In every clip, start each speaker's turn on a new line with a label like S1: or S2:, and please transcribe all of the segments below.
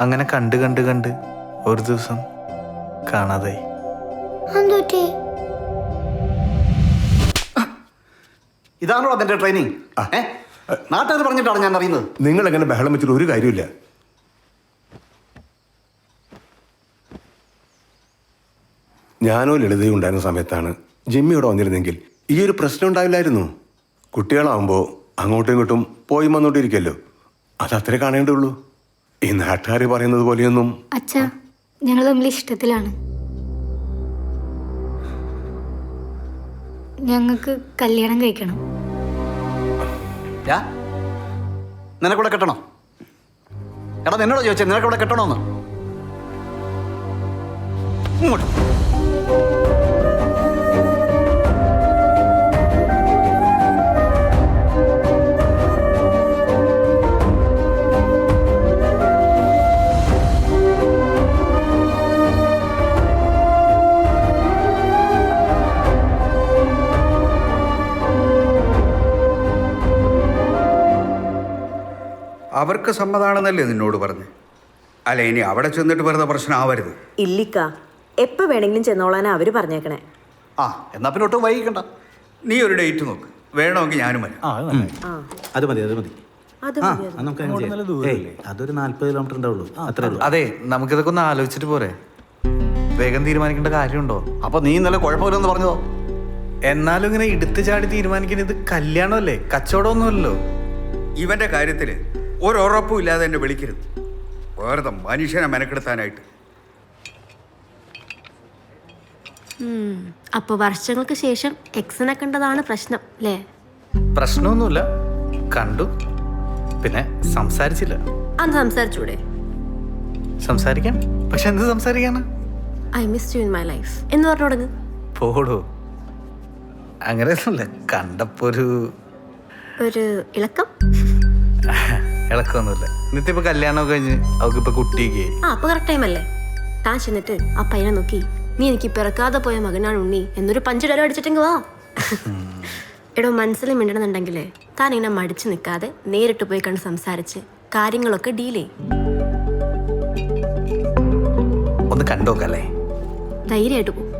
S1: അങ്ങനെ കണ്ട് കണ്ട് കണ്ട് ഒരു ദിവസം കാണാതായി.
S2: ഇതാണോ അതിന്റെ ട്രെയിനിങ്? നാട്ടുകാർ പറഞ്ഞിട്ടാണ് ഞാൻ അറിയുന്നത്.
S3: നിങ്ങൾ എങ്ങനെ ബഹളം വെച്ചിട്ട് ഒരു കാര്യമില്ല. ഞാനോ ലളിതയും ഉണ്ടായിരുന്ന സമയത്താണ് ജിമ്മി ഇവിടെ വന്നിരുന്നെങ്കിൽ ഈ ഒരു പ്രശ്നം ഉണ്ടാവില്ലായിരുന്നു. കുട്ടികളാവുമ്പോൾ അങ്ങോട്ടും ഇങ്ങോട്ടും പോയി വന്നോണ്ടിരിക്കല്ലോ, അത് അത്രേ കാണേണ്ടുള്ളൂ. ഈ നാട്ടുകാർ പറയുന്നത് പോലെയൊന്നും.
S4: അച്ഛാ, ഞങ്ങൾ തമ്മിൽ ഇഷ്ടത്തിലാണ്. ഞങ്ങൾക്ക് കല്യാണം കഴിക്കണം.
S2: നിനക്കൂടെ കെട്ടണോ? എടാ നിന്നോട് ചോദിച്ചേ, നിനക്കൂടെ കെട്ടണോന്ന്? ഇങ്ങോട്ട്
S5: അവർക്ക് സമ്മതാണെന്നല്ലേ നിന്നോട് പറഞ്ഞു? അല്ല, ഇനി അവിടെ ചെന്നിട്ട് വെറുതെ പ്രശ്നം ആവരുത്.
S6: ഇല്ലിക്ക, എപ്പോൾ വേണമെങ്കിലും ചെന്നോളാനാ അവർ പറഞ്ഞേക്കണേ.
S2: എന്നാ പിന്നെ ഒട്ടും വൈകിക്കണ്ട.
S5: നീ ഒരു ഡേറ്റ് നോക്ക്, വേണമെങ്കിൽ ഞാനും വരാം.
S7: അത് മതി, അത് മതി.
S6: അത്
S7: നമുക്ക് അതൊരു 40 കിലോമീറ്റർ ഉണ്ടാവുള്ളൂ, അത്രേ ഉള്ളൂ.
S1: അതെ, നമുക്കിതൊക്കെ ഒന്ന് ആലോചിച്ചിട്ട് പോരെ? വേഗം തീരുമാനിക്കേണ്ട കാര്യമുണ്ടോ?
S2: അപ്പൊ നീ ഇന്നലെ കുഴപ്പമില്ലെന്ന് പറഞ്ഞതോ?
S1: എന്നാലും ഇങ്ങനെ എടുത്തു ചാടി തീരുമാനിക്കുന്നത് കല്യാണമല്ലേ, കച്ചവടമൊന്നുമല്ലോ.
S5: ഇവന്റെ കാര്യത്തിൽ ഒരുറപ്പും ഇല്ലാതെ എന്നെ വിളിക്കരുത്, വെറുതെ മനുഷ്യനെ മെനക്കെടുത്താനായിട്ട്.
S8: അപ്പൊ വർഷങ്ങൾക്ക് ശേഷം എക്സിനെ കണ്ടതാണ് പ്രശ്നം അല്ലേ?
S1: പ്രശ്നമൊന്നുമില്ല, കണ്ടു, പിന്നെ സംസാരിച്ചില്ല.
S8: അത് സംസാരിച്ചൂടെ?
S1: സംസാരിക്കാം, പക്ഷെ എന്ത് സംസാരിക്കാണ്?
S8: I miss you in my life എന്ന് പറഞ്ഞു തുടങ്ങ്.
S1: പോടോ, അങ്ങനെയൊന്നുമില്ല, കണ്ടപ്പോ
S8: ഒരു ഇളക്കം.
S1: ഇളക്കൊന്നുമില്ല. എന്നിട്ട് ഇപ്പൊ കല്യാണമൊക്കെ കഴിഞ്ഞ് അവൾക്കിപ്പൊ കുട്ടിയൊക്കെ.
S8: അപ്പൊ കറക്റ്റ് ടൈം അല്ലേ? താൻ ചെന്നിട്ട് ആ പയ്യനെ നോക്കി, നീ എനിക്ക് പിറക്കാതെ പോയ മകനാണ് ഉണ്ണി എന്നൊരു പഞ്ചിടലോ അടിച്ചിട്ടെങ്കിൽ വാ. എടോ, മനസ്സിൽ മിണ്ടണമെന്നുണ്ടെങ്കിലേ താൻ ഇങ്ങനെ മടിച്ചു നിൽക്കാതെ നേരിട്ട് പോയി കണ്ട് സംസാരിച്ച് കാര്യങ്ങളൊക്കെ ഡീൽ ചെയ്യും.
S1: ഒന്ന് കണ്ടോക്കല്ലേ?
S8: ധൈര്യമായിട്ട് പോകും.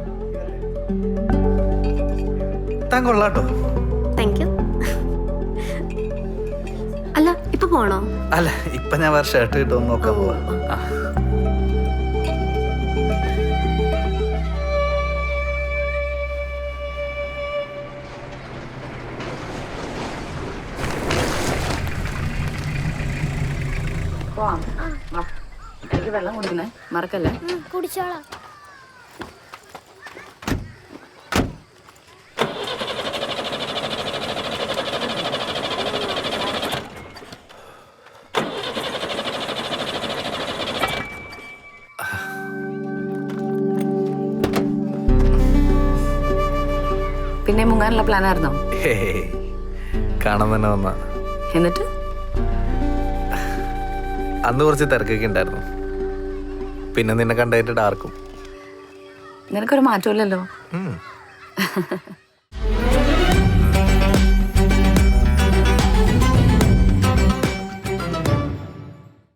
S1: താൻ കൊള്ളാട്ടോ.
S8: Thank you. അല്ല, ഇപ്പൊ പോണോ?
S1: അല്ല, ഇപ്പൊ ഞാൻ വേറെ ഷർട്ട് കിട്ടുമെന്ന് നോക്കാൻ പോവാ.
S9: എനിക്ക് വെള്ളം കുടിക്കണേ മറക്കല്ലേ.
S4: കുടിച്ചോളാം.
S9: പിന്നെ മുങ്ങാനുള്ള പ്ലാൻ ആയിരുന്നോ?
S1: കാണാൻ തന്നെ വന്ന.
S9: എന്നിട്ട്
S1: അന്ന് കുറച്ച് തിരക്കൊക്കെ ഉണ്ടായിരുന്നു, പിന്നെ നിന്നെ കണ്ടായിട്ട് ഡാർക്കും.
S9: നിനക്കൊരു മാറ്റമില്ലല്ലോ.